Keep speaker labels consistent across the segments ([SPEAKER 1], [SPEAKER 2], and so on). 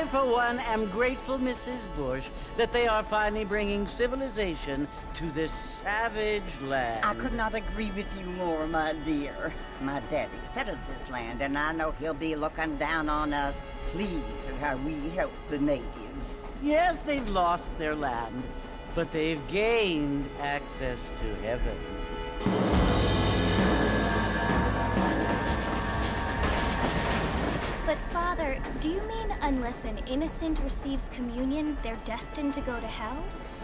[SPEAKER 1] I, for one, am grateful, Mrs. Bush, that they are finally bringing civilization to this savage land.
[SPEAKER 2] I could not agree with you more, my dear. My daddy settled this land, and I know he'll be looking down on us, pleased at how we help the natives.
[SPEAKER 1] Yes, they've lost their land, but they've gained access to heaven.
[SPEAKER 3] But Father, do you mean unless an innocent receives communion, they're destined to go to hell?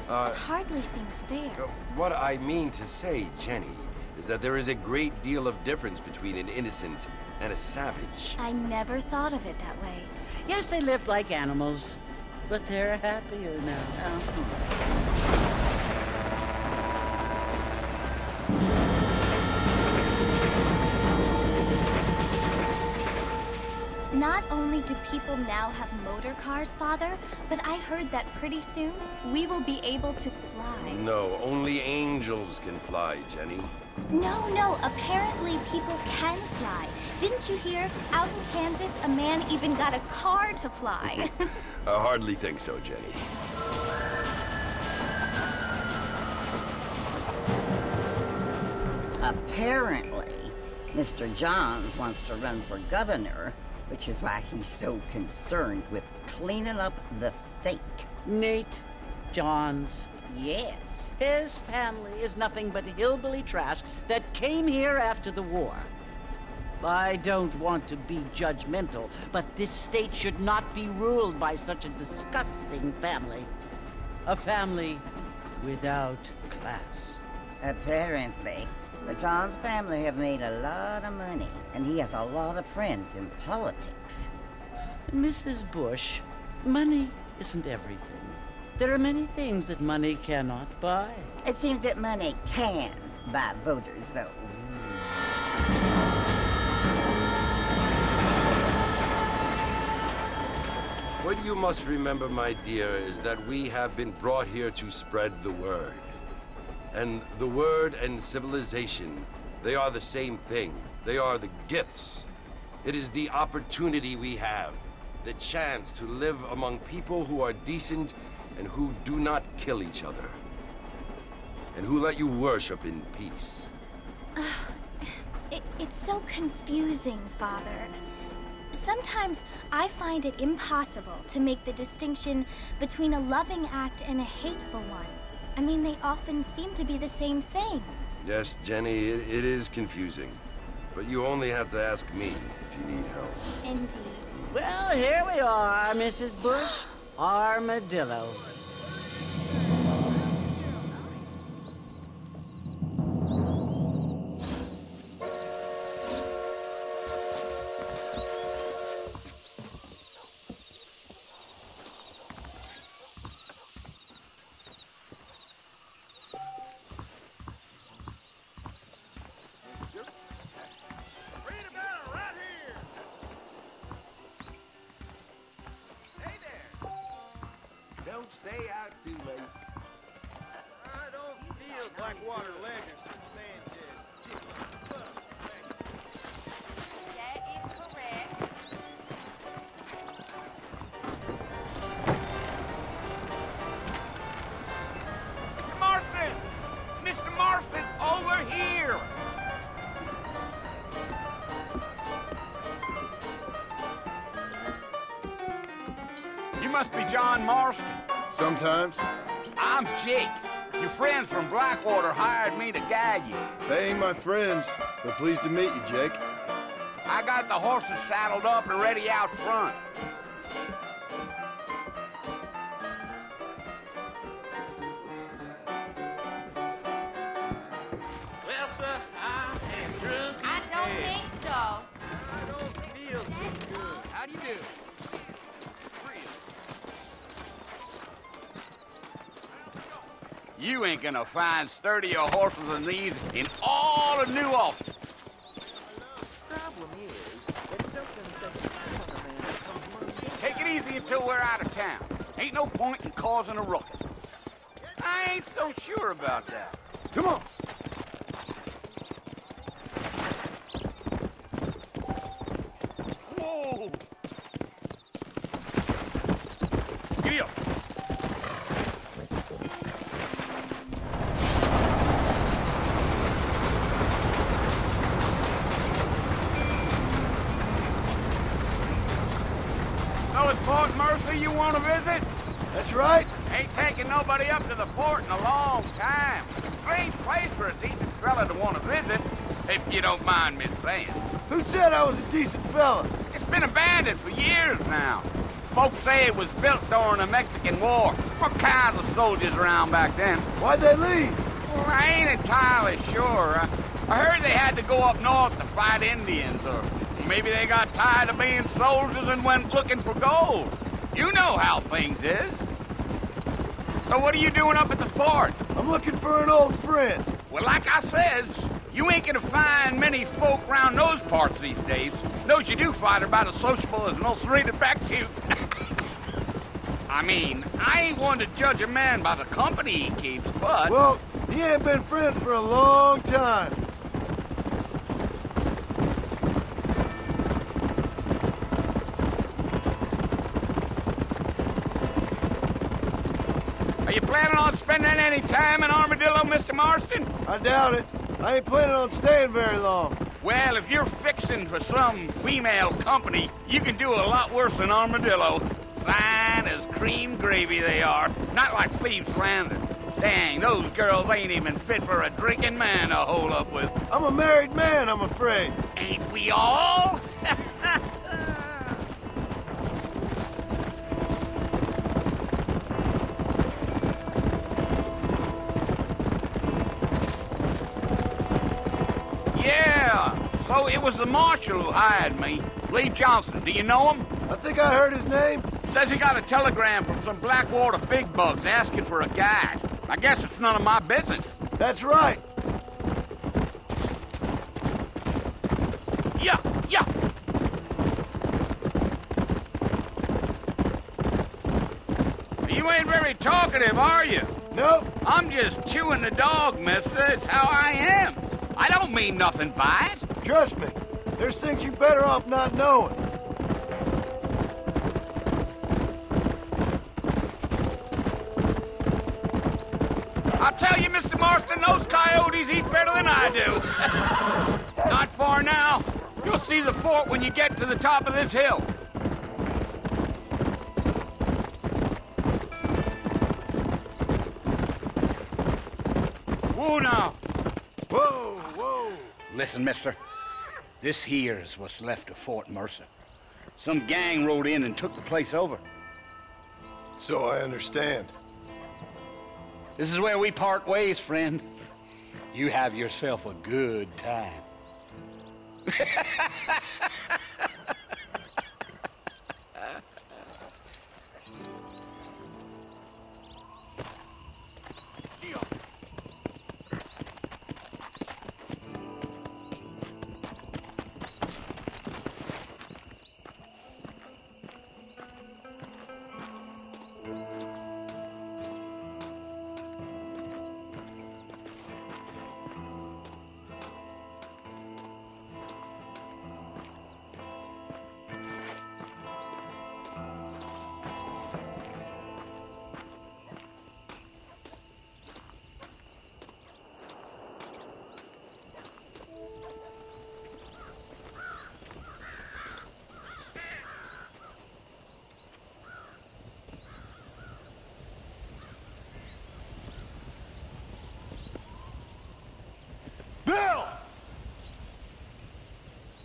[SPEAKER 3] It hardly seems fair.
[SPEAKER 4] What I mean to say, Jenny, is that there is a great deal of difference between an innocent and a savage.
[SPEAKER 3] I never thought of it that way.
[SPEAKER 1] Yes, they lived like animals, but they're happier now.
[SPEAKER 3] Not only do people now have motor cars, Father, but I heard that pretty soon we will be able to fly.
[SPEAKER 4] No, only angels can fly, Jenny.
[SPEAKER 3] No, apparently people can fly. Didn't you hear? Out in Kansas, a man even got a car to fly.
[SPEAKER 4] I hardly think so, Jenny.
[SPEAKER 2] Apparently, Mr. Johns wants to run for governor, which is why he's so concerned with cleaning up the state.
[SPEAKER 1] Nate Johns.
[SPEAKER 2] Yes.
[SPEAKER 1] His family is nothing but hillbilly trash that came here after the war. I don't want to be judgmental, but this state should not be ruled by such a disgusting family. A family without class.
[SPEAKER 2] Apparently. The Johns family have made a lot of money, and he has a lot of friends in politics.
[SPEAKER 1] Mrs. Bush, money isn't everything. There are many things that money cannot buy.
[SPEAKER 2] It seems that money can buy voters, though.
[SPEAKER 4] What you must remember, my dear, is that we have been brought here to spread the word. And the word and civilization, they are the same thing. They are the gifts. It is the opportunity we have, the chance to live among people who are decent and who do not kill each other, and who let you worship in peace.
[SPEAKER 3] It's so confusing, Father. Sometimes I find it impossible to make the distinction between a loving act and a hateful one. I mean, they often seem to be the same thing.
[SPEAKER 4] Yes, Jenny, it is confusing. But you only have to ask me if you need help.
[SPEAKER 3] Indeed.
[SPEAKER 1] Well, here we are, Mrs. Bush. Armadillo.
[SPEAKER 5] Don't stay out too late. I don't feel Blackwater Legends since Sanchez.
[SPEAKER 6] That is correct.
[SPEAKER 5] Mr. Marston! Mr. Marston, over here! You must be John Marston.
[SPEAKER 7] Sometimes.
[SPEAKER 5] I'm Jake. Your friends from Blackwater hired me to guide you.
[SPEAKER 7] They ain't my friends, but pleased to meet you, Jake.
[SPEAKER 5] I got the horses saddled up and ready out front. Well, sir, I am drunk.
[SPEAKER 6] I don't think so.
[SPEAKER 5] I don't feel too good. How do you do? You ain't gonna find sturdier horses than these in all of New Austin.
[SPEAKER 8] Problem is that something such as a man comes money.
[SPEAKER 5] Take it easy until we're out of town. Ain't no point in causing a ruckus. I ain't so sure about that.
[SPEAKER 7] Come on.
[SPEAKER 5] Whoa!
[SPEAKER 9] coyote you want to visit?
[SPEAKER 7] That's right.
[SPEAKER 9] Ain't taking nobody up to the fort in a long time. Strange place for a decent fella to want to visit, if you don't mind me saying.
[SPEAKER 7] Who said I was a decent fella?
[SPEAKER 9] It's been abandoned for years now. Folks say it was built during the Mexican War. All kinds of soldiers around back then.
[SPEAKER 7] Why'd they leave?
[SPEAKER 9] Well, I ain't entirely sure. I heard they had to go up north to fight Indians, or maybe they got tired of being soldiers and went looking for gold. You know how things is. So what are you doing up at the fort?
[SPEAKER 7] I'm looking for an old friend.
[SPEAKER 9] Well, like I says, you ain't gonna find many folk around those parts these days. Those you do find are about as sociable as an ulcerated back tooth. I mean, I ain't one to judge a man by the company he keeps, but...
[SPEAKER 7] Well, he ain't been friends for a long time.
[SPEAKER 9] Are you planning on spending any time in Armadillo, Mr. Marston?
[SPEAKER 7] I doubt it. I ain't planning on staying very long.
[SPEAKER 9] Well, if you're fixing for some female company, you can do a lot worse than Armadillo. Fine as cream gravy they are. Not like Thieves' Landing. Dang, those girls ain't even fit for a drinking man to hole up with.
[SPEAKER 7] I'm a married man, I'm afraid.
[SPEAKER 9] Ain't we all? Yeah, so it was the marshal who hired me. Lee Johnson, do you know him?
[SPEAKER 7] I think I heard his name.
[SPEAKER 9] Says he got a telegram from some Blackwater big bugs asking for a guide. I guess it's none of my business.
[SPEAKER 7] That's right.
[SPEAKER 9] Yeah. You ain't very talkative, are you?
[SPEAKER 7] Nope.
[SPEAKER 9] I'm just chewing the dog, mister. It's how I am. I don't mean nothing by it.
[SPEAKER 7] Trust me. There's things you're better off not knowing.
[SPEAKER 9] I'll tell you, Mr. Marston, those coyotes eat better than I do. Not far now. You'll see the fort when you get to the top of this hill. Whoa now.
[SPEAKER 7] Whoa.
[SPEAKER 9] Listen, mister. This here is what's left of Fort Mercer. Some gang rode in and took the place over.
[SPEAKER 7] So I understand.
[SPEAKER 9] This is where we part ways, friend. You have yourself a good time.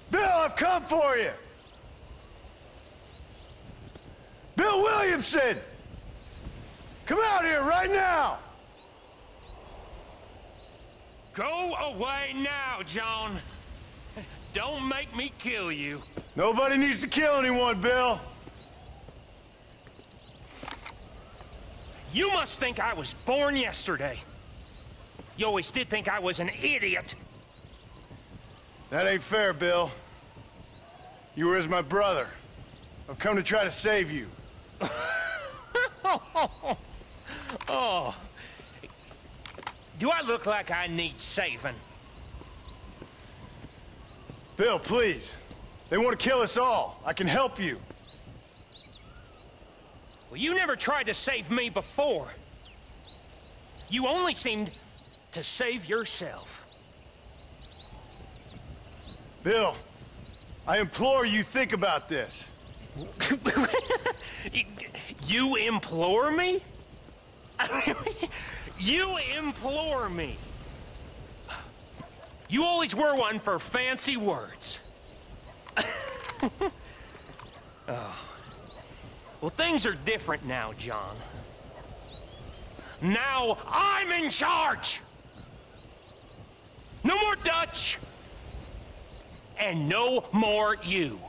[SPEAKER 7] Bill, I've come for you. Bill Williamson! Come out here right now!
[SPEAKER 10] Go away now, John. Don't make me kill you.
[SPEAKER 7] Nobody needs to kill anyone, Bill.
[SPEAKER 10] You must think I was born yesterday. You always did think I was an idiot.
[SPEAKER 7] That ain't fair, Bill. You were as my brother. I've come to try to save you.
[SPEAKER 10] Oh. Do I look like I need saving?
[SPEAKER 7] Bill, please. They want to kill us all. I can help you.
[SPEAKER 10] Well, you never tried to save me before. You only seemed to save yourself.
[SPEAKER 7] Bill, I implore you think about this.
[SPEAKER 10] You implore me? You implore me? You always were one for fancy words. Oh. Well, things are different now, John. Now I'm in charge! No more Dutch! And no more you.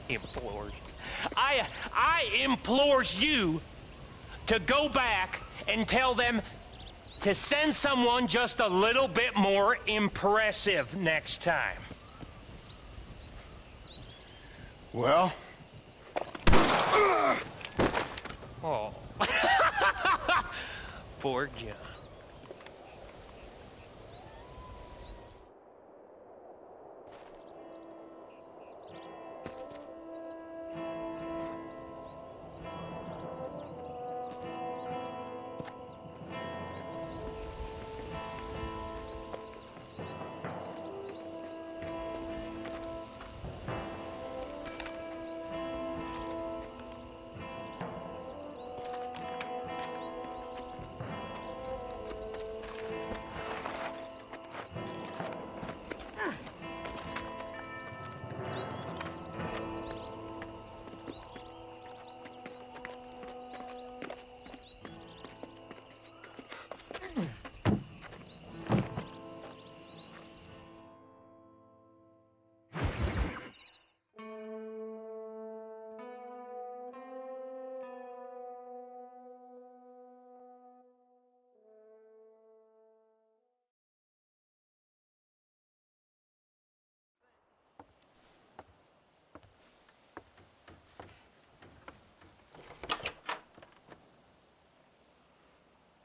[SPEAKER 10] Implored. I implores you to go back and tell them to send someone just a little bit more impressive next time.
[SPEAKER 7] Well?
[SPEAKER 10] Oh. Poor John.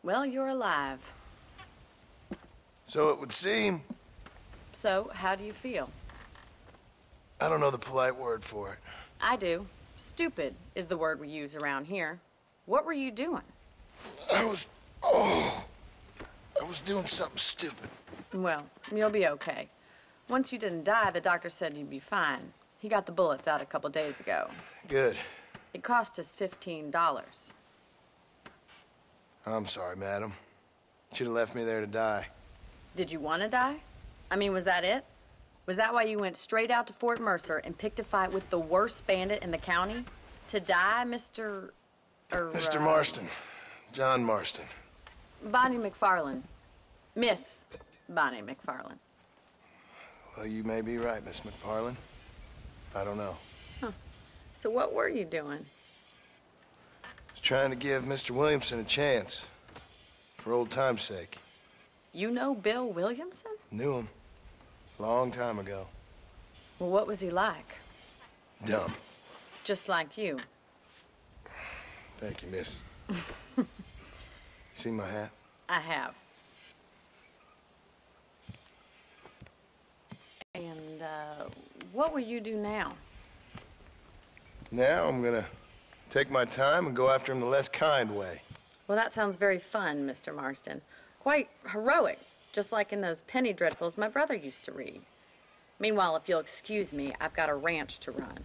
[SPEAKER 11] Well, you're alive.
[SPEAKER 7] So it would seem.
[SPEAKER 11] So, how do you feel?
[SPEAKER 7] I don't know the polite word for it.
[SPEAKER 11] I do. Stupid is the word we use around here. What were you doing?
[SPEAKER 7] I was doing something stupid.
[SPEAKER 11] Well, you'll be okay. Once you didn't die, the doctor said you'd be fine. He got the bullets out a couple days ago.
[SPEAKER 7] Good.
[SPEAKER 11] It cost us $15.
[SPEAKER 7] I'm sorry, madam. Should have left me there to die.
[SPEAKER 11] Did you want to die? I mean, was that it? Was that why you went straight out to Fort Mercer and picked a fight with the worst bandit in the county? To die, Mr.
[SPEAKER 7] Mr. Marston. John Marston.
[SPEAKER 11] Bonnie McFarland. Miss Bonnie McFarland.
[SPEAKER 7] Well, you may be right, Miss McFarland. I don't know.
[SPEAKER 11] Huh. So what were you doing?
[SPEAKER 7] I was trying to give Mr. Williamson a chance. For old time's sake.
[SPEAKER 11] You know Bill Williamson?
[SPEAKER 7] Knew him. Long time ago.
[SPEAKER 11] Well, what was he like?
[SPEAKER 7] Dumb.
[SPEAKER 11] Just like you.
[SPEAKER 7] Thank you, miss. See my hat?
[SPEAKER 11] I have. And, what will you do now?
[SPEAKER 7] Now I'm gonna take my time and go after him the less kind way.
[SPEAKER 11] Well, that sounds very fun, Mr. Marston. Quite heroic, just like in those penny dreadfuls my brother used to read. Meanwhile, if you'll excuse me, I've got a ranch to run.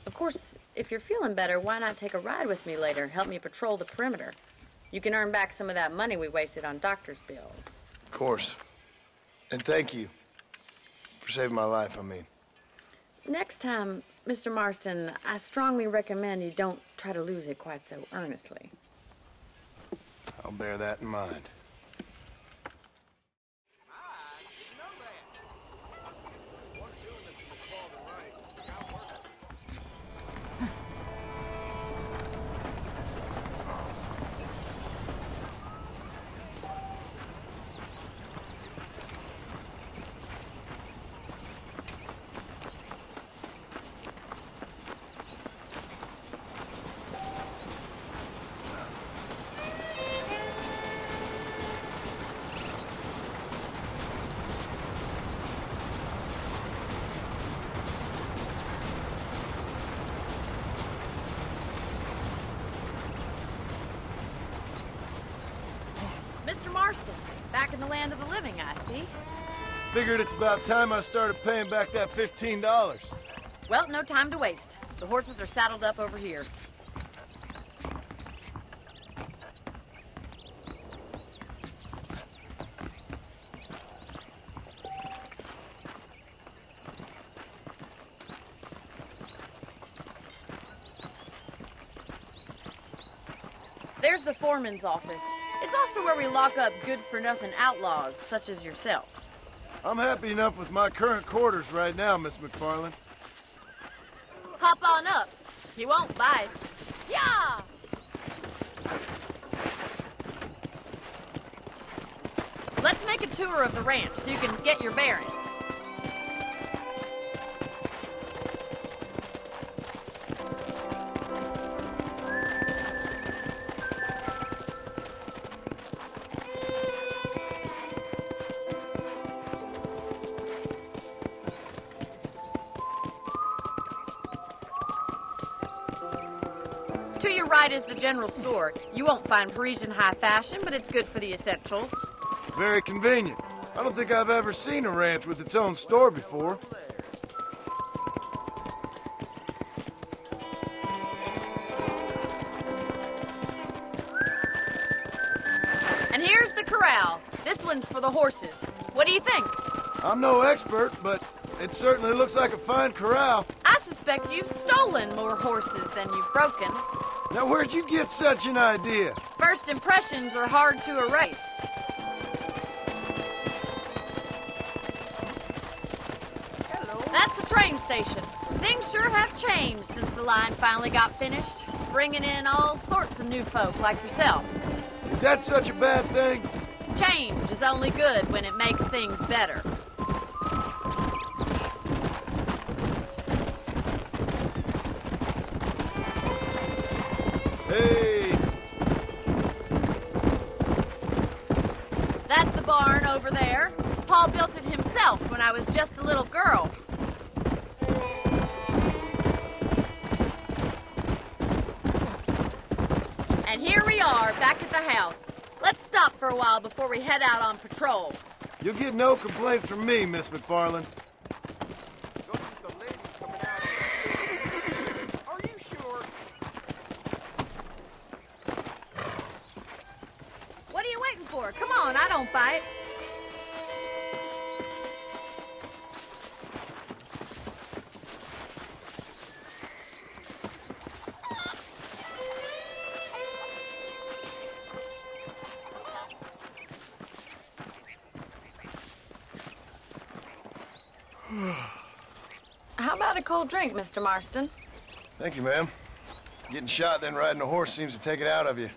[SPEAKER 11] Of course, if you're feeling better, why not take a ride with me later? Help me patrol the perimeter. You can earn back some of that money we wasted on doctor's bills.
[SPEAKER 7] Of course. And thank you for saving my life, I mean.
[SPEAKER 11] Next time, Mr. Marston, I strongly recommend you don't try to lose it quite so earnestly.
[SPEAKER 7] I'll bear that in mind.
[SPEAKER 11] Mr. Marston, back in the land of the living, I see.
[SPEAKER 7] Figured it's about time I started paying back that $15.
[SPEAKER 11] Well, no time to waste. The horses are saddled up over here. There's the foreman's office. It's also where we lock up good-for-nothing outlaws, such as yourself.
[SPEAKER 7] I'm happy enough with my current quarters right now, Miss McFarland.
[SPEAKER 11] Hop on up. He won't bite. Yeah! Let's make a tour of the ranch so you can get your bearings. To your right is the general store. You won't find Parisian high fashion, but it's good for the essentials.
[SPEAKER 7] Very convenient. I don't think I've ever seen a ranch with its own store before.
[SPEAKER 11] And here's the corral. This one's for the horses. What do you think?
[SPEAKER 7] I'm no expert, but it certainly looks like a fine corral.
[SPEAKER 11] I suspect you've stolen more horses than you've broken.
[SPEAKER 7] Now, where'd you get such an idea?
[SPEAKER 11] First impressions are hard to erase. That's the train station. Things sure have changed since the line finally got finished, bringing in all sorts of new folk like yourself.
[SPEAKER 7] Is that such a bad thing?
[SPEAKER 11] Change is only good when it makes things better.
[SPEAKER 7] Hey!
[SPEAKER 11] That's the barn over there. Paul built it himself when I was just a little girl. And here we are, back at the house. Let's stop for a while before we head out on patrol.
[SPEAKER 7] You'll get no complaints from me, Miss McFarland.
[SPEAKER 8] Are you sure?
[SPEAKER 11] What are you waiting for? Come on, I don't fight. How about a cold drink, Mr. Marston?
[SPEAKER 7] Thank you, ma'am. Getting shot, then riding a horse seems to take it out of you.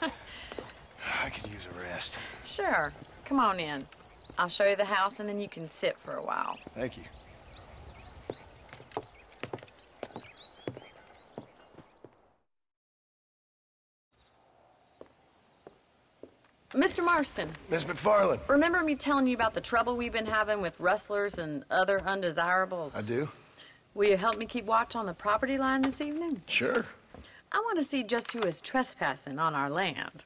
[SPEAKER 7] I could use a rest.
[SPEAKER 11] Sure. Come on in. I'll show you the house, and then you can sit for a while.
[SPEAKER 7] Thank you.
[SPEAKER 11] Mr. Marston.
[SPEAKER 7] Miss McFarland.
[SPEAKER 11] Remember me telling you about the trouble we've been having with rustlers and other undesirables?
[SPEAKER 7] I do.
[SPEAKER 11] Will you help me keep watch on the property line this evening?
[SPEAKER 7] Sure.
[SPEAKER 11] I want to see just who is trespassing on our land.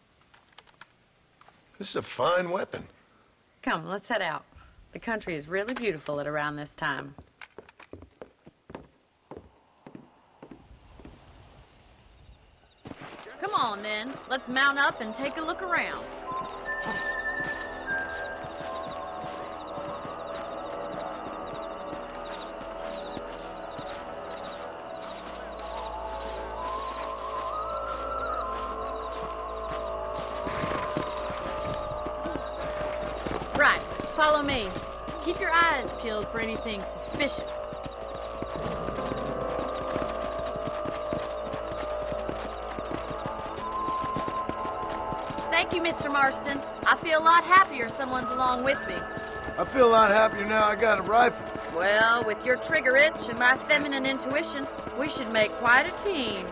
[SPEAKER 7] This is a fine weapon.
[SPEAKER 11] Come, let's head out. The country is really beautiful at around this time. Come on, then. Let's mount up and take a look around. Right, follow me. Keep your eyes peeled for anything suspicious. Thank you, Mr. Marston. I feel a lot happier someone's along with me.
[SPEAKER 7] I feel a lot happier now I got a rifle.
[SPEAKER 11] Well, with your trigger itch and my feminine intuition, we should make quite a team.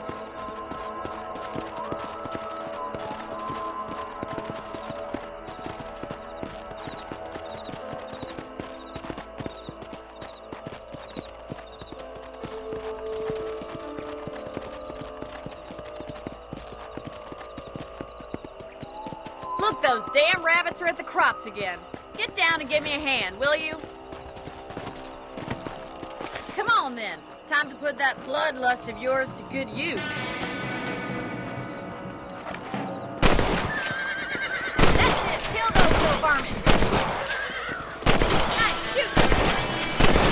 [SPEAKER 11] Look, those damn rabbits are at the crops again. Get down and give me a hand, will you? Come on, then. Time to put that bloodlust of yours to good use. That's it! Kill those little varmints! Nice shooting!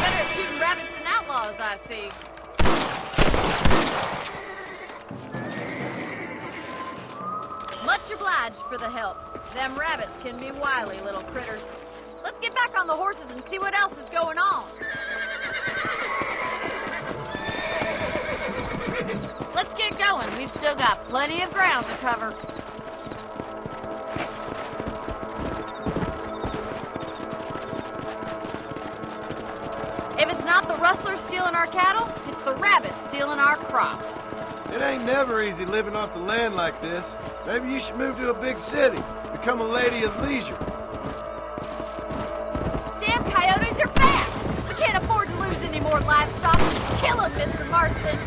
[SPEAKER 11] Better at shooting rabbits than outlaws, I see. Much obliged for the help. Them rabbits can be wily little critters. Let's get back on the horses and see what else is going on. Let's get going. We've still got plenty of ground to cover. If it's not the rustlers stealing our cattle, it's the rabbits stealing our crops.
[SPEAKER 7] It ain't never easy living off the land like this. Maybe you should move to a big city. Become a lady of leisure.
[SPEAKER 11] Damn coyotes are fast! We can't afford to lose any more livestock. Kill them, Mr. Marston.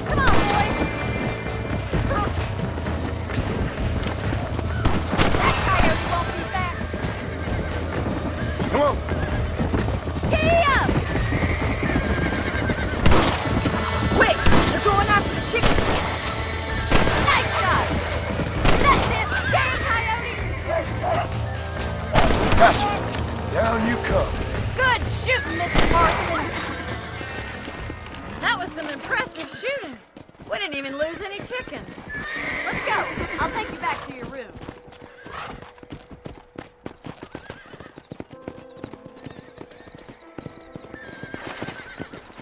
[SPEAKER 11] Come on, boys! That coyote won't be back.
[SPEAKER 7] Come on.
[SPEAKER 11] Giddy up! Quick! They're going after the chickens! Nice shot! That's it! Damn coyote!
[SPEAKER 7] Gotcha. Down you come.
[SPEAKER 11] Good shooting, Mr. Marston! That was some impressive shooting. We didn't even lose any chickens. Let's go. I'll take you back to your room.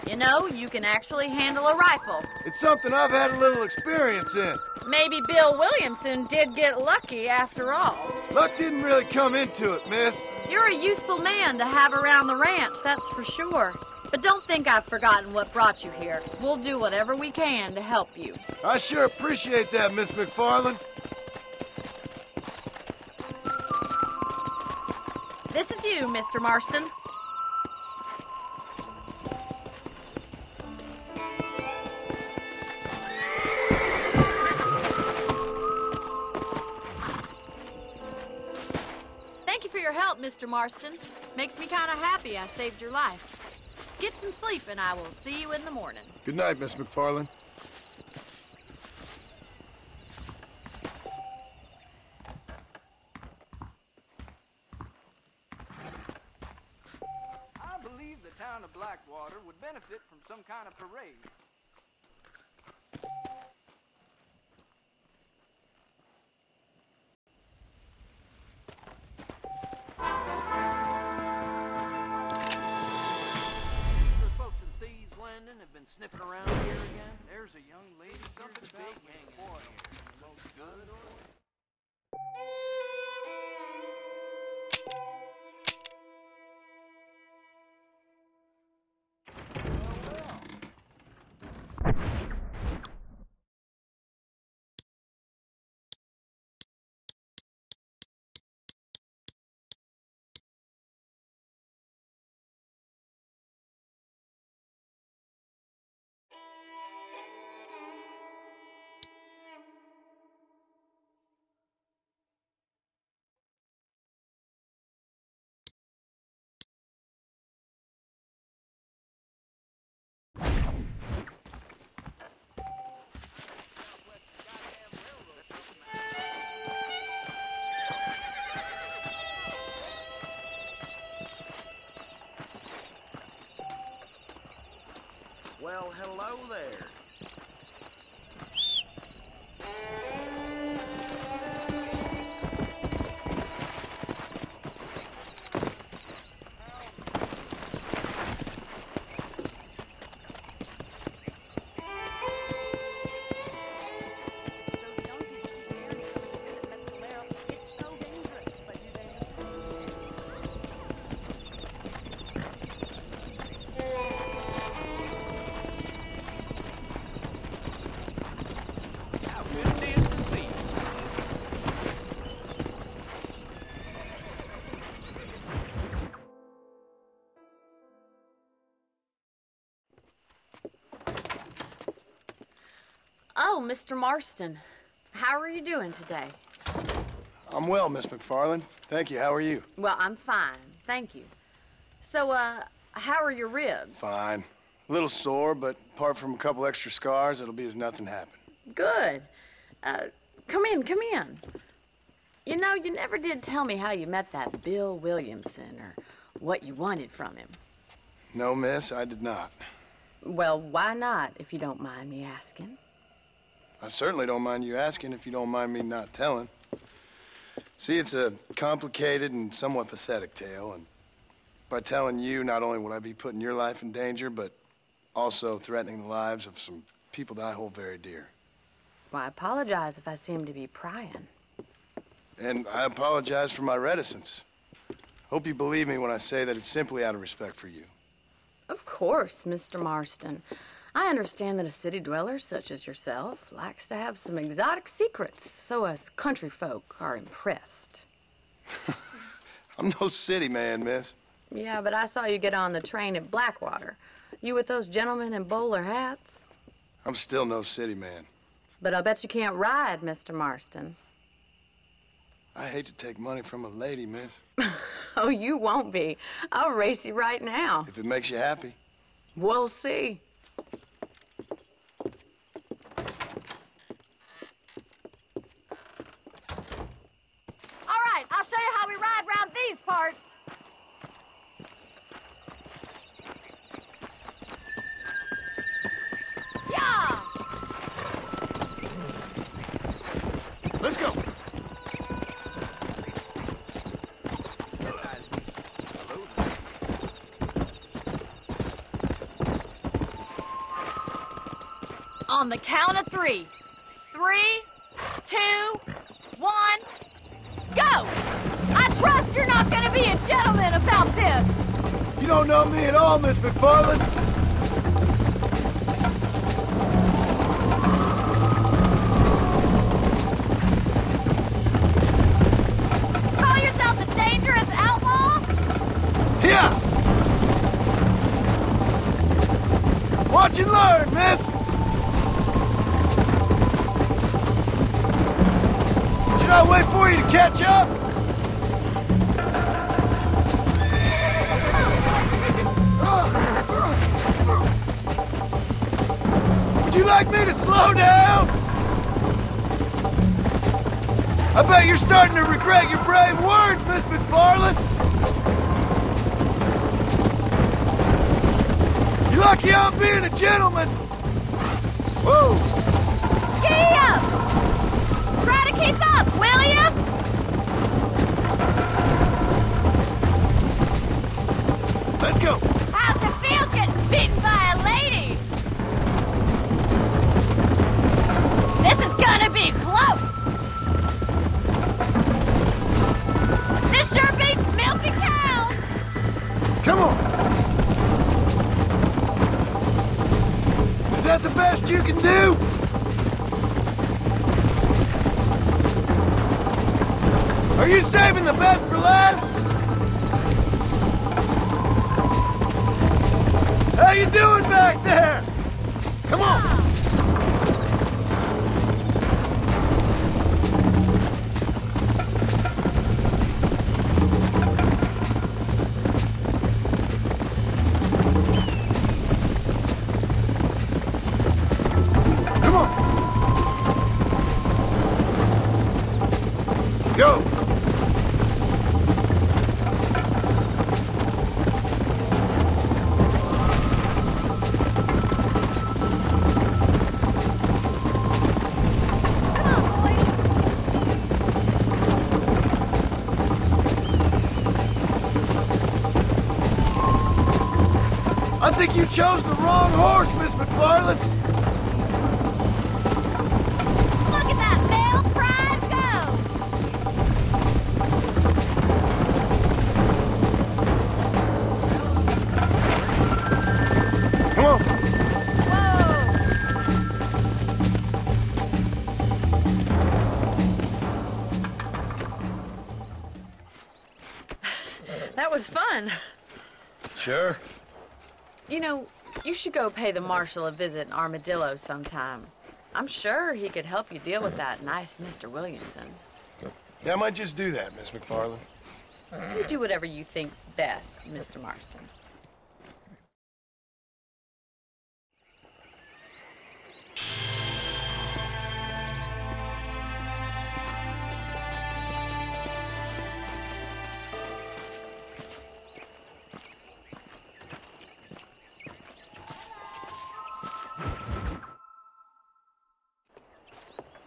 [SPEAKER 11] You know, you can actually handle a rifle.
[SPEAKER 7] It's something I've had a little experience in.
[SPEAKER 11] Maybe Bill Williamson did get lucky after all.
[SPEAKER 7] Luck didn't really come into it, miss.
[SPEAKER 11] You're a useful man to have around the ranch, that's for sure. But don't think I've forgotten what brought you here. We'll do whatever we can to help you.
[SPEAKER 7] I sure appreciate that, Miss McFarland.
[SPEAKER 11] This is you, Mr. Marston. Thank you for your help, Mr. Marston. Makes me kind of happy I saved your life. Get some sleep and I will see you in the morning.
[SPEAKER 7] Good night, Miss McFarland.
[SPEAKER 8] I believe the town of Blackwater would benefit from some kind of parade. The folks in Thieves Landing have been sniffing around here again. There's a young lady, something big hanging boy here. Most good or
[SPEAKER 5] Well, hello there.
[SPEAKER 11] Oh, Mr. Marston. How are you doing today?
[SPEAKER 7] I'm well, Miss McFarland. Thank you. How are you?
[SPEAKER 11] Well, I'm fine. Thank you. So, how are your ribs?
[SPEAKER 7] Fine. A little sore, but apart from a couple extra scars, it'll be as nothing happened.
[SPEAKER 11] Good. Come in, come in. You know, you never did tell me how you met that Bill Williamson or what you wanted from him.
[SPEAKER 7] No, miss, I did not.
[SPEAKER 11] Well, why not, if you don't mind me asking?
[SPEAKER 7] I certainly don't mind you asking if you don't mind me not telling. See, it's a complicated and somewhat pathetic tale, and by telling you, not only would I be putting your life in danger, but also threatening the lives of some people that I hold very dear.
[SPEAKER 11] Well, I apologize if I seem to be prying.
[SPEAKER 7] And I apologize for my reticence. Hope you believe me when I say that it's simply out of respect for you.
[SPEAKER 11] Of course, Mr. Marston. I understand that a city dweller such as yourself likes to have some exotic secrets, so us country folk are impressed.
[SPEAKER 7] I'm no city man, miss.
[SPEAKER 11] Yeah, but I saw you get on the train at Blackwater. You with those gentlemen in bowler hats?
[SPEAKER 7] I'm still no city man.
[SPEAKER 11] But I'll bet you can't ride, Mr. Marston.
[SPEAKER 7] I hate to take money from a lady, miss.
[SPEAKER 11] Oh, you won't be. I'll race you right now.
[SPEAKER 7] If it makes you happy.
[SPEAKER 11] We'll see.
[SPEAKER 6] All right, I'll show you how we ride around these parts. Yeah!
[SPEAKER 7] Let's go.
[SPEAKER 6] On the count of 3. 3, 2, 1, go! I trust you're not gonna be a gentleman about this.
[SPEAKER 7] You don't know me at all, Miss McFarland.
[SPEAKER 6] Call yourself a dangerous outlaw?
[SPEAKER 7] Here! Watch and learn, miss! Should I wait for you to catch up? Would you like me to slow down? I bet you're starting to regret your brave words, Miss McFarland. You're lucky I'm being a gentleman. Woo!
[SPEAKER 6] Giddy up! Try to keep up, will you?
[SPEAKER 7] Let's go.
[SPEAKER 6] How's it feel getting beaten by a lady? This is gonna be close. This sure beats milking cows.
[SPEAKER 7] Come on. Is that the best you can do? Are you saving the best for last? How you doing back there? Come on. Come on. Go. I think you chose the wrong horse, Miss McFarland.
[SPEAKER 6] Look at that male pride go!
[SPEAKER 7] Come on.
[SPEAKER 11] That was fun.
[SPEAKER 7] Sure.
[SPEAKER 11] You know, you should go pay the marshal a visit in Armadillo sometime. I'm sure he could help you deal with that nice Mr. Williamson.
[SPEAKER 7] Yeah, I might just do that, Miss McFarland.
[SPEAKER 11] You do whatever you think's best, Mr. Marston.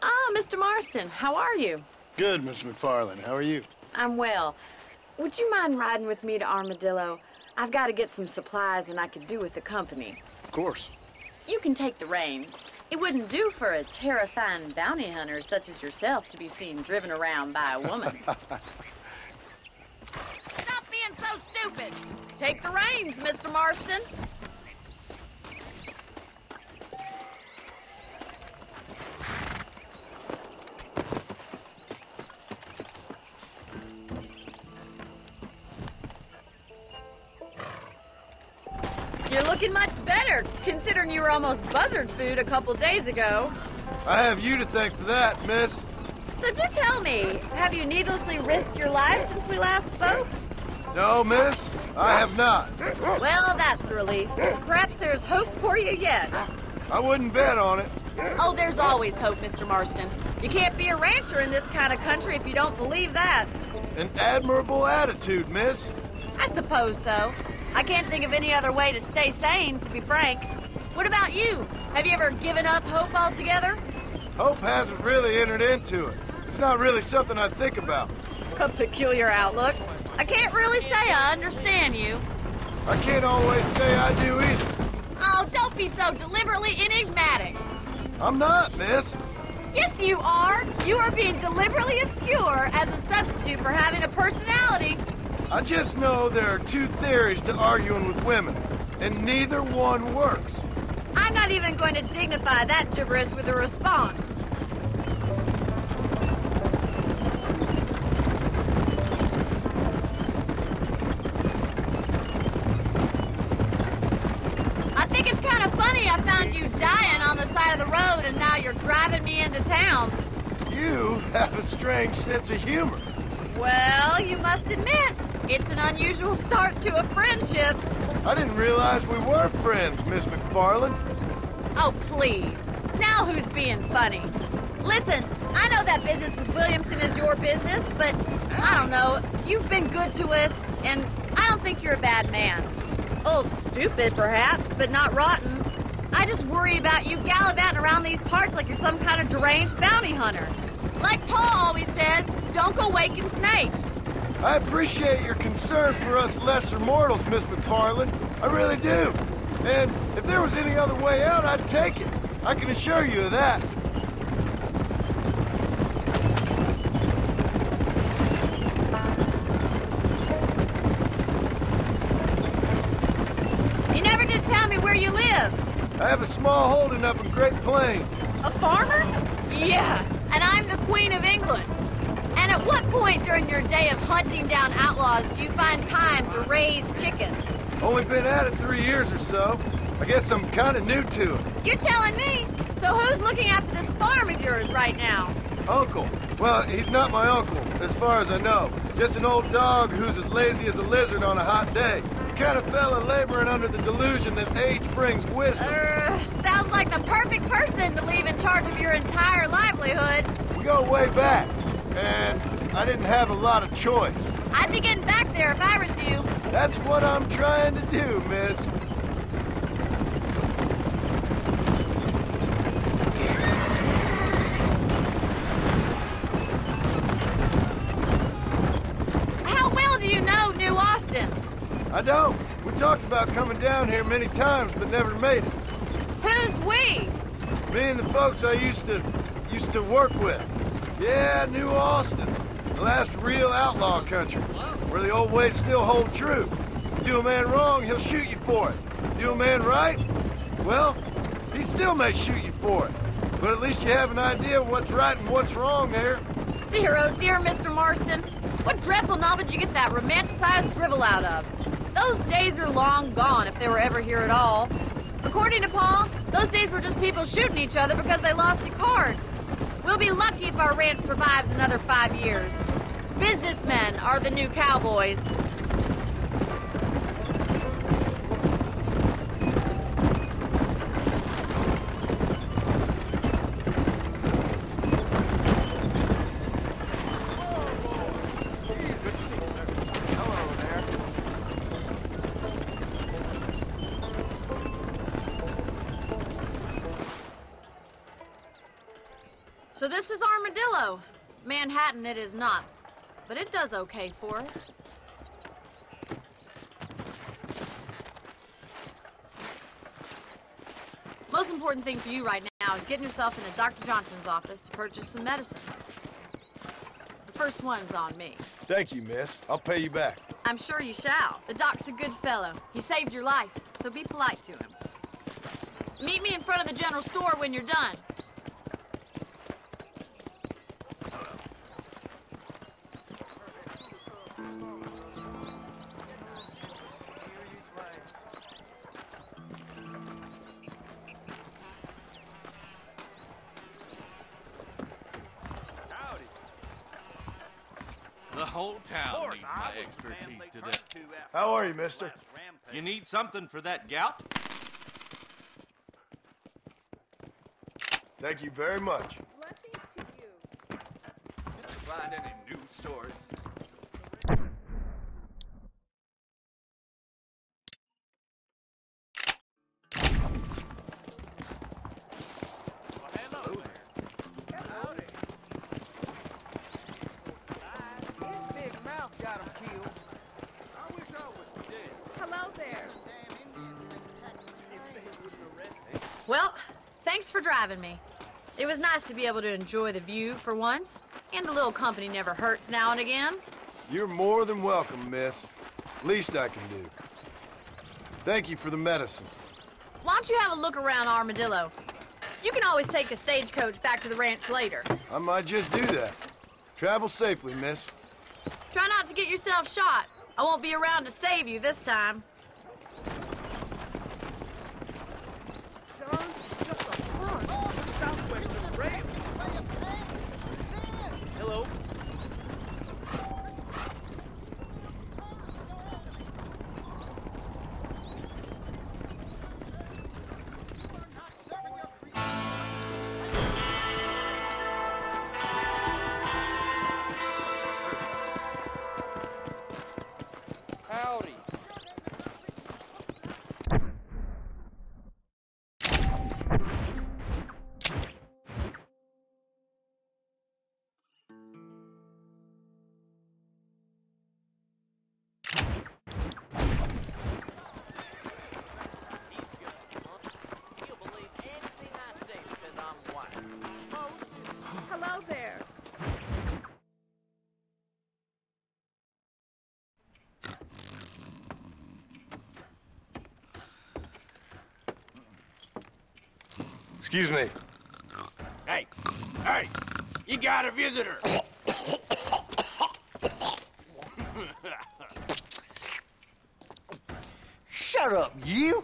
[SPEAKER 11] Ah, Mr. Marston, how are you?
[SPEAKER 7] Good, Miss McFarland. How are you?
[SPEAKER 11] I'm well. Would you mind riding with me to Armadillo? I've got to get some supplies and I could do with the company.
[SPEAKER 7] Of course.
[SPEAKER 11] You can take the reins. It wouldn't do for a terrifying bounty hunter such as yourself to be seen driven around by a woman.
[SPEAKER 6] Stop being so stupid! Take the reins, Mr. Marston. You're looking much better, considering you were almost buzzard food a couple days ago.
[SPEAKER 7] I have you to thank for that, miss.
[SPEAKER 6] So do tell me, have you needlessly risked your life since we last spoke?
[SPEAKER 7] No, miss, I have not.
[SPEAKER 6] Well, that's a relief. Perhaps there's hope for you yet.
[SPEAKER 7] I wouldn't bet on it.
[SPEAKER 6] Oh, there's always hope, Mr. Marston. You can't be a rancher in this kind of country if you don't believe that.
[SPEAKER 7] An admirable attitude, miss.
[SPEAKER 6] I suppose so. I can't think of any other way to stay sane, to be frank. What about you? Have you ever given up hope altogether?
[SPEAKER 7] Hope hasn't really entered into it. It's not really something I think about.
[SPEAKER 6] A peculiar outlook. I can't really say I understand you.
[SPEAKER 7] I can't always say I do either.
[SPEAKER 6] Oh, don't be so deliberately enigmatic.
[SPEAKER 7] I'm not, miss.
[SPEAKER 6] Yes, you are. You are being deliberately obscure as a substitute for having a personality.
[SPEAKER 7] I just know there are two theories to arguing with women, and neither one works.
[SPEAKER 6] I'm not even going to dignify that gibberish with a response. I think it's kind of funny I found you dying on the side of the road and now you're driving me into town.
[SPEAKER 7] You have a strange sense of humor.
[SPEAKER 6] Well, you must admit, it's an unusual start to a friendship.
[SPEAKER 7] I didn't realize we were friends, Miss McFarland.
[SPEAKER 6] Oh, please. Now who's being funny? Listen, I know that business with Williamson is your business, but I don't know. You've been good to us, and I don't think you're a bad man. A little stupid, perhaps, but not rotten. I just worry about you gallivanting around these parts like you're some kind of deranged bounty hunter. Like Paul always says, don't go waking snakes.
[SPEAKER 7] I appreciate your concern for us lesser mortals, Miss McFarland. I really do. And if there was any other way out, I'd take it. I can assure you of that.
[SPEAKER 6] You never did tell me where you live.
[SPEAKER 7] I have a small holding up in Great Plains.
[SPEAKER 6] A farmer? Yeah, and I'm the Queen of England. And at what point during your day of hunting down outlaws do you find time to raise chickens?
[SPEAKER 7] Only been at it 3 years or so. I guess I'm kind of new to it.
[SPEAKER 6] You're telling me? So who's looking after this farm of yours right now?
[SPEAKER 7] Uncle. Well, he's not my uncle, as far as I know. Just an old dog who's as lazy as a lizard on a hot day. The kind of fella laboring under the delusion that age brings wisdom.
[SPEAKER 6] Sounds like the perfect person to leave in charge of your entire livelihood.
[SPEAKER 7] We go way back, and I didn't have a lot of choice.
[SPEAKER 6] I'd be getting back there if I was you.
[SPEAKER 7] That's what I'm trying to do, miss.
[SPEAKER 6] How well do you know New Austin?
[SPEAKER 7] I don't. We talked about coming down here many times, but never made it.
[SPEAKER 6] Who's we?
[SPEAKER 7] Me and the folks I used to work with. Yeah, New Austin. The last real outlaw country, where the old ways still hold true. Do a man wrong, he'll shoot you for it. Do a man right, well, he still may shoot you for it. But at least you have an idea of what's right and what's wrong there.
[SPEAKER 6] Dear, oh dear, Mr. Marston. What dreadful novel did you get that romanticized drivel out of? Those days are long gone, if they were ever here at all. According to Paul, those days were just people shooting each other because they lost at cards. We'll be lucky if our ranch survives another 5 years. Businessmen are the new cowboys. So this is Armadillo. Manhattan it is not, but it does okay for us. Most important thing for you right now is getting yourself into Dr. Johnson's office to purchase some medicine. The first one's on me.
[SPEAKER 7] Thank you, miss. I'll pay you back.
[SPEAKER 6] I'm sure you shall. The doc's a good fellow. He saved your life, so be polite to him. Meet me in front of the general store when you're done.
[SPEAKER 12] The whole town needs my expertise today.
[SPEAKER 7] How are you, mister?
[SPEAKER 12] You need something for that gout?
[SPEAKER 7] Thank you very much.
[SPEAKER 8] Blessings to you.
[SPEAKER 12] Find any new stores?
[SPEAKER 8] Hello there.
[SPEAKER 6] Well, thanks for driving me. It was nice to be able to enjoy the view for once, and a little company never hurts now and again.
[SPEAKER 7] You're more than welcome, miss. Least I can do. Thank you for the medicine.
[SPEAKER 6] Why don't you have a look around Armadillo? You can always take a stagecoach back to the ranch later.
[SPEAKER 7] I might just do that. Travel safely, miss.
[SPEAKER 6] Try not to get yourself shot. I won't be around to save you this time.
[SPEAKER 5] Hello.
[SPEAKER 8] Howdy. Hello there.
[SPEAKER 7] Excuse me.
[SPEAKER 5] Hey, you got a visitor.
[SPEAKER 13] Shut up, you!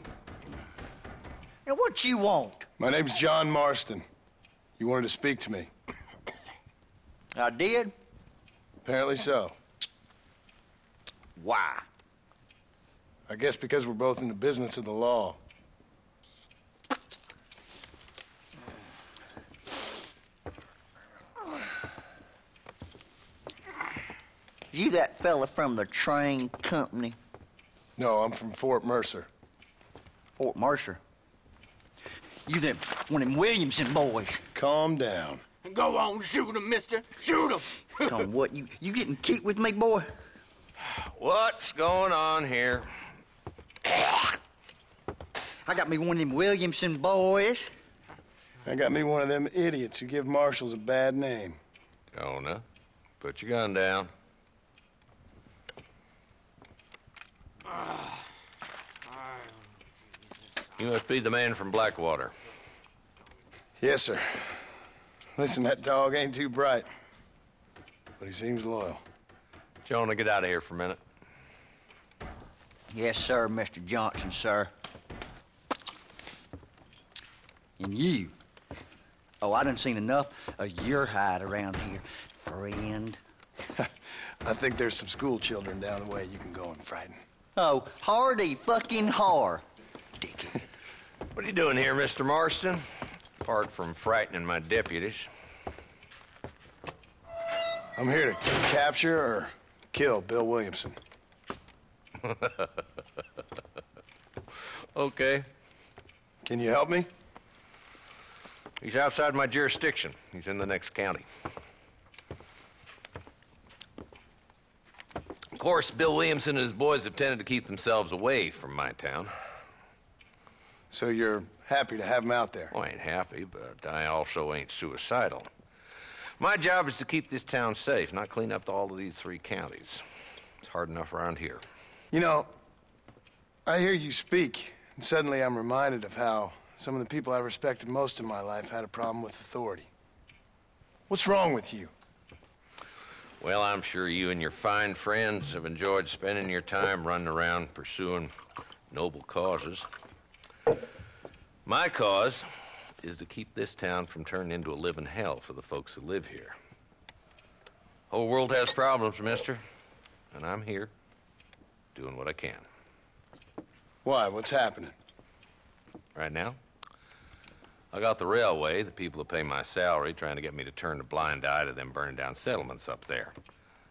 [SPEAKER 13] Now, what you want?
[SPEAKER 7] My name's John Marston. You wanted to speak to me.
[SPEAKER 13] I did?
[SPEAKER 7] Apparently so.
[SPEAKER 13] Why?
[SPEAKER 7] I guess because we're both in the business of the law.
[SPEAKER 13] You that fella from the train company?
[SPEAKER 7] No, I'm from Fort Mercer.
[SPEAKER 13] Fort Mercer? You them one of them Williamson boys.
[SPEAKER 7] Calm down.
[SPEAKER 5] Go on, shoot him, mister. Shoot him.
[SPEAKER 13] Come on, what, you getting cute with me, boy?
[SPEAKER 14] What's going on here?
[SPEAKER 13] I got me one of them Williamson boys.
[SPEAKER 7] I got me one of them idiots who give marshals a bad name.
[SPEAKER 14] Jonah, put your gun down. You must be the man from Blackwater.
[SPEAKER 7] Yes, sir. Listen, that dog ain't too bright, but he seems loyal.
[SPEAKER 14] Jonah, get out of here for a minute.
[SPEAKER 13] Yes, sir, Mr. Johnson, sir. And you, Oh, I done seen enough of your hide around here, friend.
[SPEAKER 7] I think there's some school children down the way you can go and frighten.
[SPEAKER 13] Oh, hardy fucking har. Dickhead.
[SPEAKER 14] What are you doing here, Mr. Marston? Apart from frightening my deputies.
[SPEAKER 7] I'm here to capture or kill Bill Williamson.
[SPEAKER 14] Okay.
[SPEAKER 7] Can you help me?
[SPEAKER 14] He's outside my jurisdiction. He's in the next county. Of course, Bill Williamson and his boys have tended to keep themselves away from my town.
[SPEAKER 7] So you're happy to have him out there?
[SPEAKER 14] Well, I ain't happy, but I also ain't suicidal. My job is to keep this town safe, not clean up all of these 3 counties. It's hard enough around here.
[SPEAKER 7] You know, I hear you speak, and suddenly I'm reminded of how some of the people I respected most in my life had a problem with authority. What's wrong with you?
[SPEAKER 14] Well, I'm sure you and your fine friends have enjoyed spending your time running around pursuing noble causes. My cause is to keep this town from turning into a living hell for the folks who live here. Whole world has problems, mister, and I'm here doing what I can.
[SPEAKER 7] Why? What's happening?
[SPEAKER 14] Right now, I got the railway, the people who pay my salary, trying to get me to turn a blind eye to them burning down settlements up there.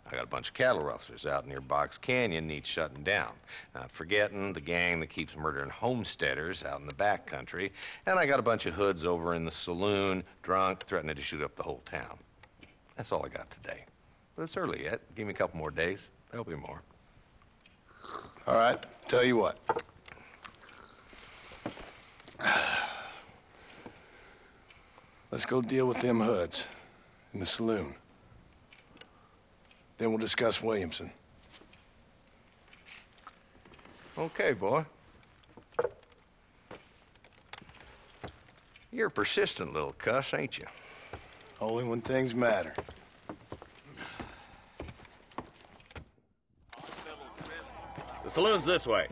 [SPEAKER 14] I got a bunch of cattle rustlers out near Box Canyon needs shutting down. Not forgetting the gang that keeps murdering homesteaders out in the back country. And I got a bunch of hoods over in the saloon, drunk, threatening to shoot up the whole town. That's all I got today. But it's early yet. Give me a couple more days. There'll be more.
[SPEAKER 7] All right, tell you what. Let's go deal with them hoods in the saloon. Then we'll discuss Williamson.
[SPEAKER 14] Okay, boy. You're a persistent little cuss, ain't you?
[SPEAKER 7] Only when things matter.
[SPEAKER 15] The saloon's this way.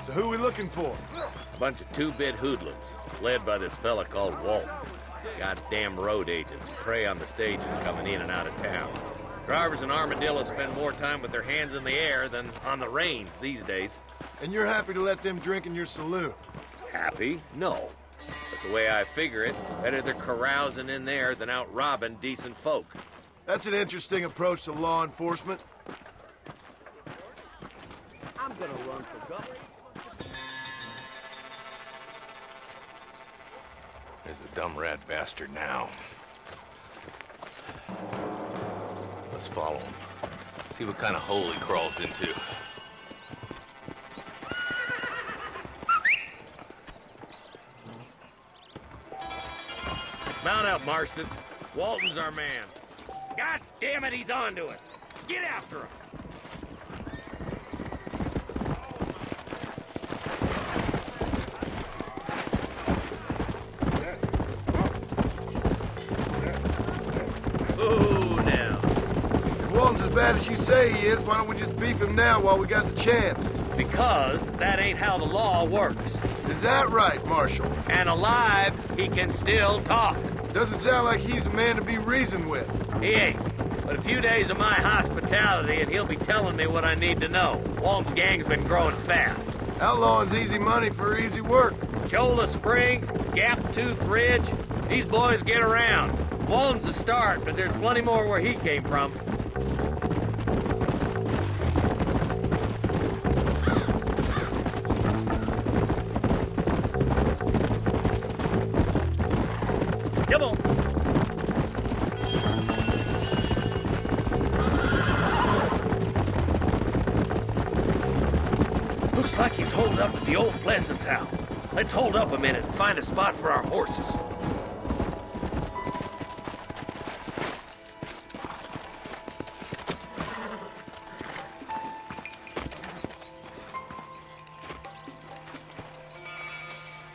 [SPEAKER 7] So who are we looking for?
[SPEAKER 15] Bunch of two-bit hoodlums, led by this fella called Walt. Goddamn road agents prey on the stages coming in and out of town. Drivers in Armadillo spend more time with their hands in the air than on the reins these days.
[SPEAKER 7] And you're happy to let them drink in your saloon?
[SPEAKER 15] Happy? No. But the way I figure it, better they're carousing in there than out robbing decent folk.
[SPEAKER 7] That's an interesting approach to law enforcement.
[SPEAKER 8] I'm gonna run for governor.
[SPEAKER 14] There's the dumb rat bastard now. Let's follow him. See what kind of hole he crawls into.
[SPEAKER 15] Mount up, Marston. Walton's our man. God damn it, he's on to us. Get after him.
[SPEAKER 7] As bad as you say he is, why don't we just beef him now while we got the chance?
[SPEAKER 15] Because that ain't how the law works.
[SPEAKER 7] Is that right, Marshal?
[SPEAKER 15] And alive, he can still talk.
[SPEAKER 7] Doesn't sound like he's a man to be reasoned with.
[SPEAKER 15] He ain't. But a few days of my hospitality and he'll be telling me what I need to know. Walton's gang's been growing fast.
[SPEAKER 7] Outlawing's easy money for easy work.
[SPEAKER 15] Cholla Springs, Gap Tooth Ridge, these boys get around. Walton's the start, but there's plenty more where he came from. Come on. Looks like he's holed up at the old Pleasance house. Let's hold up a minute and find a spot for our horses.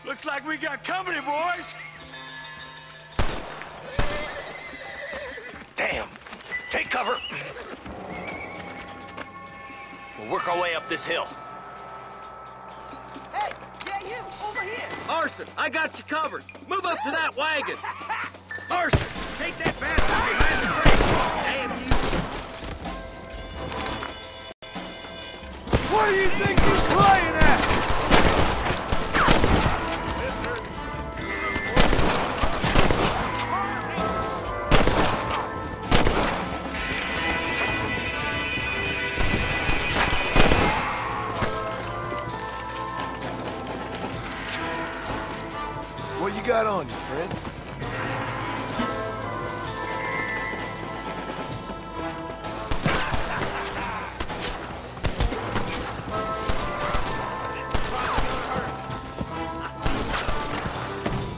[SPEAKER 15] Looks like we got company, boys. Damn! Take cover! We'll work our way up this hill.
[SPEAKER 8] Hey, yeah, you, over here.
[SPEAKER 15] Marston, I got you covered. Move up to that wagon. Marston, take that bastard behind the crate. Damn you.
[SPEAKER 5] What do you think you're playing at? What you got on you, Prince?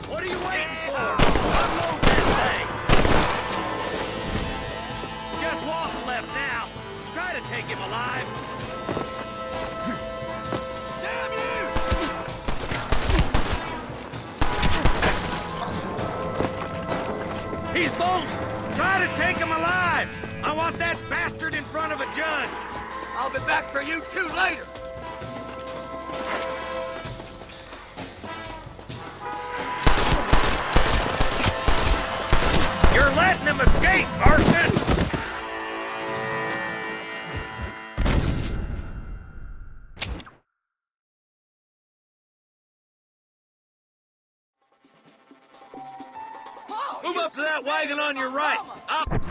[SPEAKER 15] What are you waiting for? Unload that thing. Just walking left now. Try to take him alive. Damn you! He's bolting. Try to take him alive. I want that bastard in front of a judge. I'll be back for you two later. You're letting him escape, Marston! Move up to that wagon on your right. Up.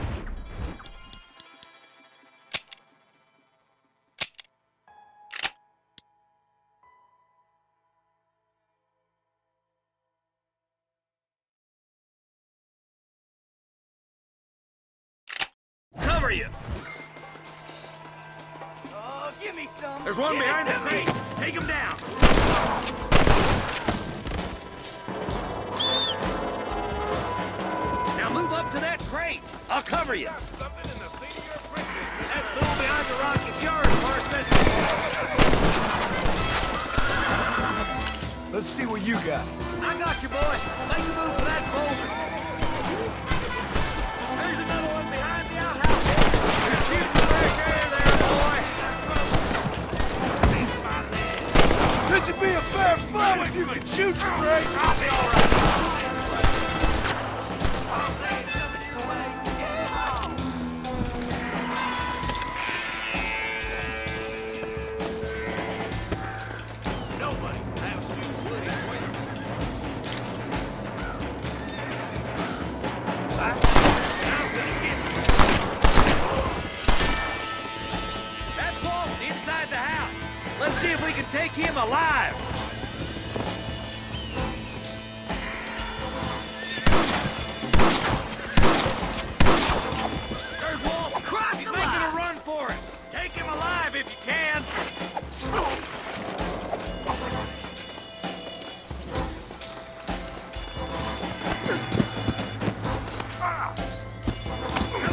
[SPEAKER 15] Cover you.
[SPEAKER 8] Oh, give me some.
[SPEAKER 15] There's one behind the crate. Take him down. Now move up to that crate. I'll cover you. That fool behind the rock is yours, Marston.
[SPEAKER 5] Let's see what you got.
[SPEAKER 15] I got you, boy. Make a move for that boulder. There's another one behind the outhouse. You're shooting fresh air there, boy.
[SPEAKER 5] This would be a fair fight if you could shoot straight.
[SPEAKER 15] I'll be all right. Let's see if we can take him alive. There's Walt. He's making a run for it. Take him alive if you can. Come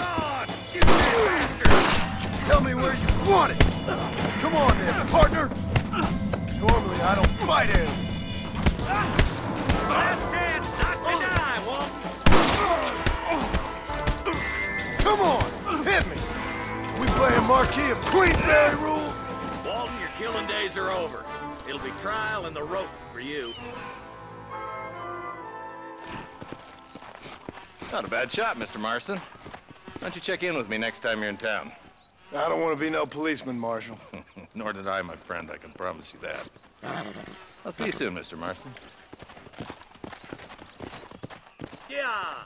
[SPEAKER 15] on, shoot that bastard.
[SPEAKER 5] Tell me where you want it. Come on then, partner. Normally I don't fight him.
[SPEAKER 15] Last chance not to die, Walt.
[SPEAKER 5] Come on, hit me. We playing Marquis of Queensberry rules?
[SPEAKER 15] Walton, your killing days are over. It'll be trial and the rope for you.
[SPEAKER 14] Not a bad shot, Mr. Marston. Why don't you check in with me next time you're in town?
[SPEAKER 7] I don't want to be no policeman, Marshal.
[SPEAKER 14] Nor did I, my friend. I can promise you that. I'll see you soon, Mr. Marston.
[SPEAKER 15] Yeah.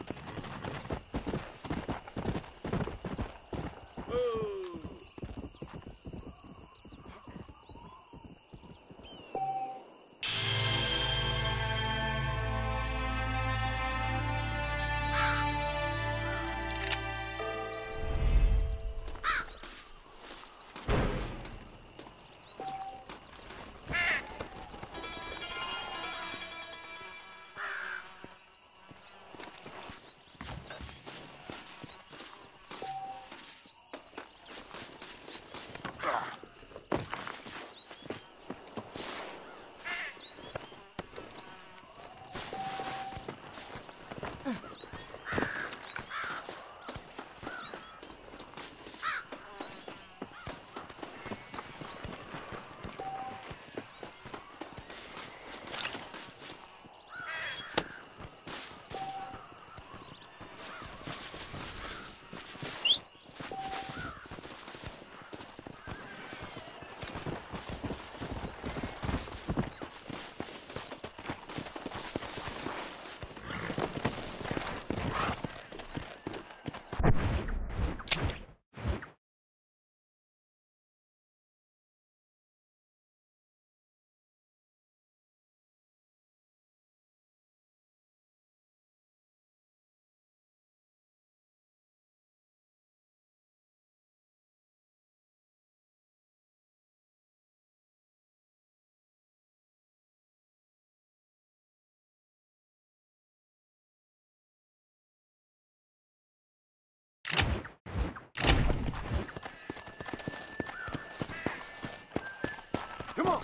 [SPEAKER 15] Ooh.
[SPEAKER 7] Come on.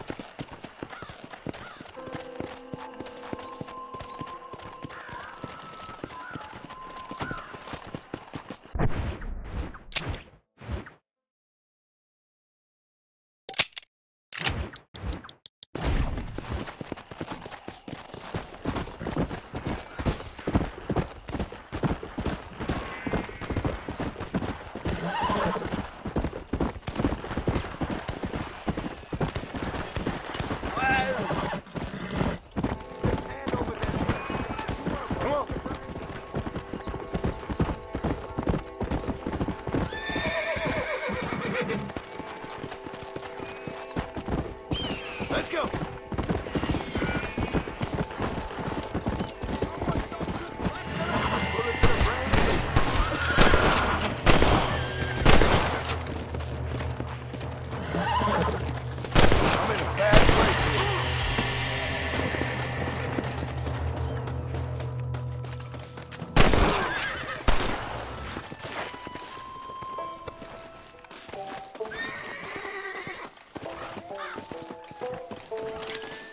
[SPEAKER 7] Let's go. I'm in a bad place here.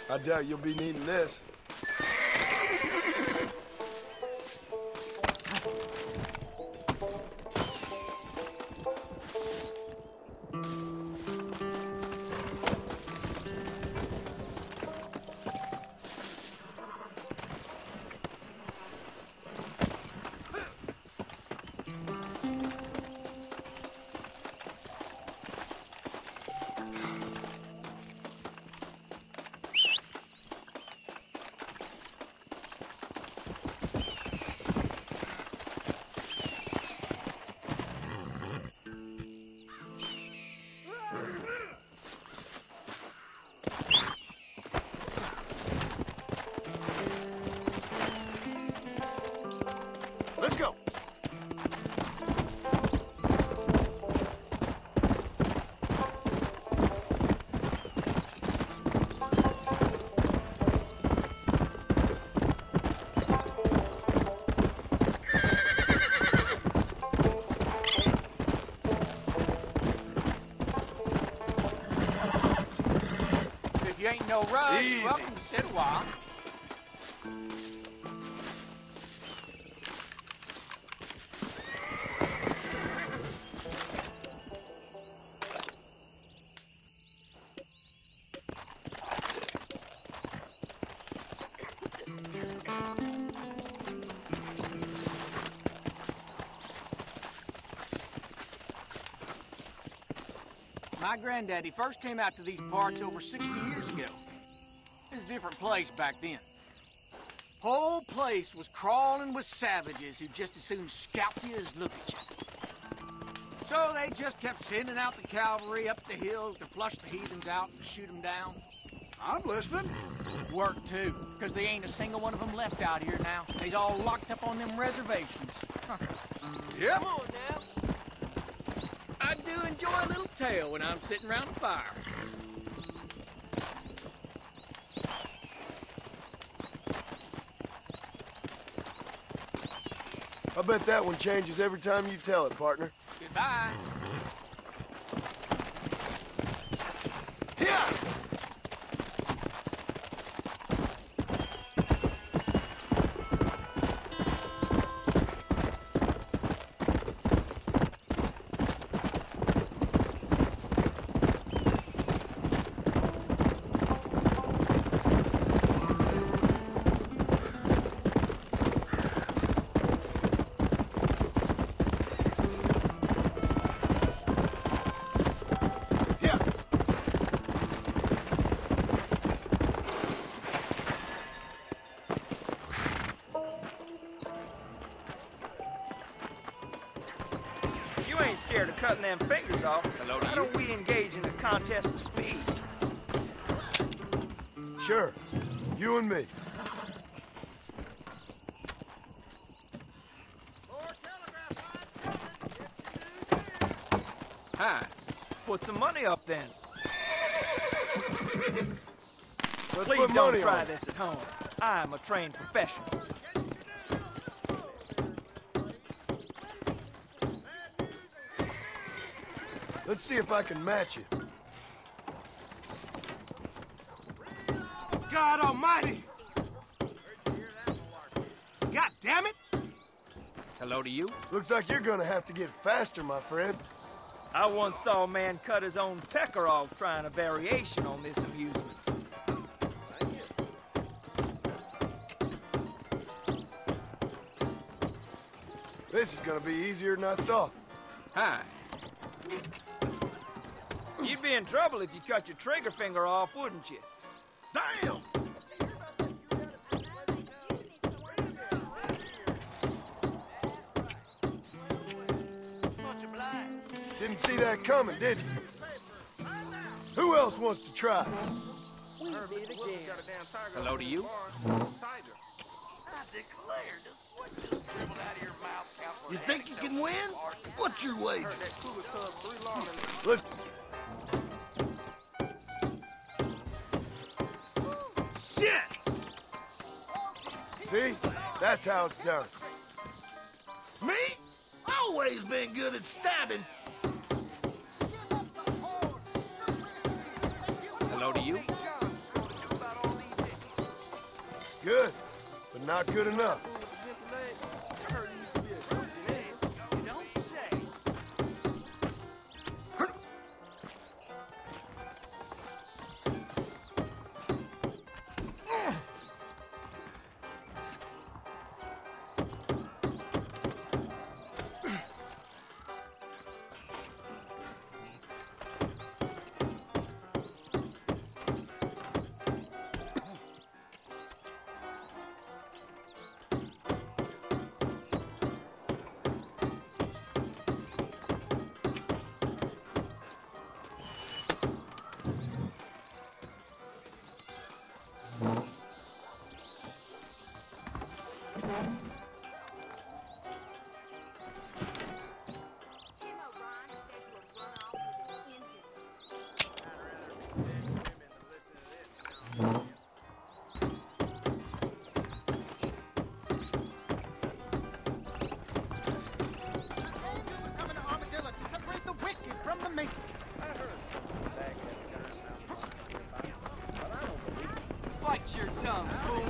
[SPEAKER 7] I doubt you'll be needing this. Let's go.
[SPEAKER 8] If you ain't no rush,
[SPEAKER 7] Easy.
[SPEAKER 8] welcome to sit a while. My granddaddy first came out to these parts over 60 years ago. It was a different place back then. Whole place was crawling with savages who just as soon scalp you as look at you. So they just kept sending out the cavalry up the hills to flush the heathens out and shoot them down.
[SPEAKER 5] I'm listening.
[SPEAKER 8] Work too, because there ain't a single one of them left out here now. They's all locked up on them reservations.
[SPEAKER 5] Yep.
[SPEAKER 8] Come on now. I do enjoy a little tale when I'm sitting around the fire.
[SPEAKER 7] I bet that one changes every time you tell it, partner.
[SPEAKER 8] Goodbye.
[SPEAKER 7] Yeah.
[SPEAKER 5] You ain't scared of cutting them fingers off.
[SPEAKER 12] Hello to
[SPEAKER 5] Why
[SPEAKER 12] you.
[SPEAKER 5] don't we engage in a contest of speed?
[SPEAKER 7] Sure. You and me.
[SPEAKER 5] Hi. Put some money up then.
[SPEAKER 7] Let's
[SPEAKER 5] Please
[SPEAKER 7] put
[SPEAKER 5] don't
[SPEAKER 7] money
[SPEAKER 5] try
[SPEAKER 7] on it.
[SPEAKER 5] this at home. I'm a trained professional.
[SPEAKER 7] Let's see if I can match you.
[SPEAKER 5] God almighty! God damn it!
[SPEAKER 16] Hello to you.
[SPEAKER 7] Looks like you're gonna have to get faster, my friend.
[SPEAKER 16] I once saw a man cut his own pecker off trying a variation on this amusement.
[SPEAKER 7] This is gonna be easier than I thought.
[SPEAKER 16] Hi. You'd be in trouble if you cut your trigger finger off, wouldn't you?
[SPEAKER 5] Damn!
[SPEAKER 7] Didn't see that coming, did you? Who else wants to try?
[SPEAKER 16] Hello to you.
[SPEAKER 5] You think you can win? What's your wager?
[SPEAKER 7] Let's...
[SPEAKER 5] Shit!
[SPEAKER 7] See? That's how it's done.
[SPEAKER 5] Me? Always been good at stabbing.
[SPEAKER 16] Hello to you.
[SPEAKER 7] Good, but not good enough.
[SPEAKER 8] Bite your tongue, fool.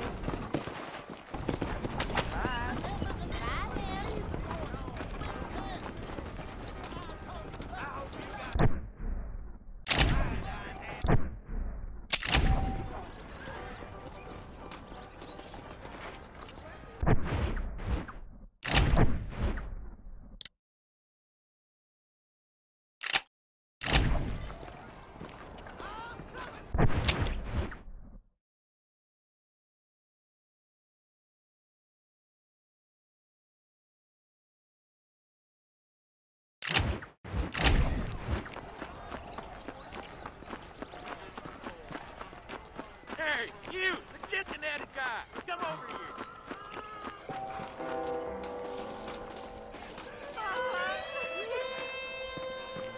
[SPEAKER 5] Hey, you, the Cincinnati guy, come over here.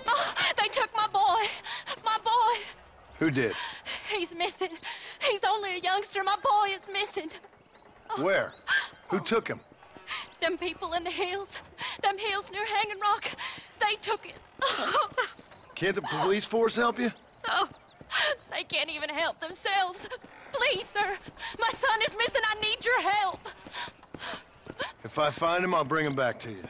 [SPEAKER 3] Oh, they took my boy. My boy.
[SPEAKER 7] Who did?
[SPEAKER 3] He's missing. He's only a youngster. My boy is missing.
[SPEAKER 7] Where? Who took him?
[SPEAKER 3] Them people in the hills. Them hills near Hanging Rock. They took it.
[SPEAKER 7] Can't the police force help you?
[SPEAKER 3] Oh, they can't even help themselves. Please, sir. My son is missing. I need your help.
[SPEAKER 7] If I find him, I'll bring him back to you.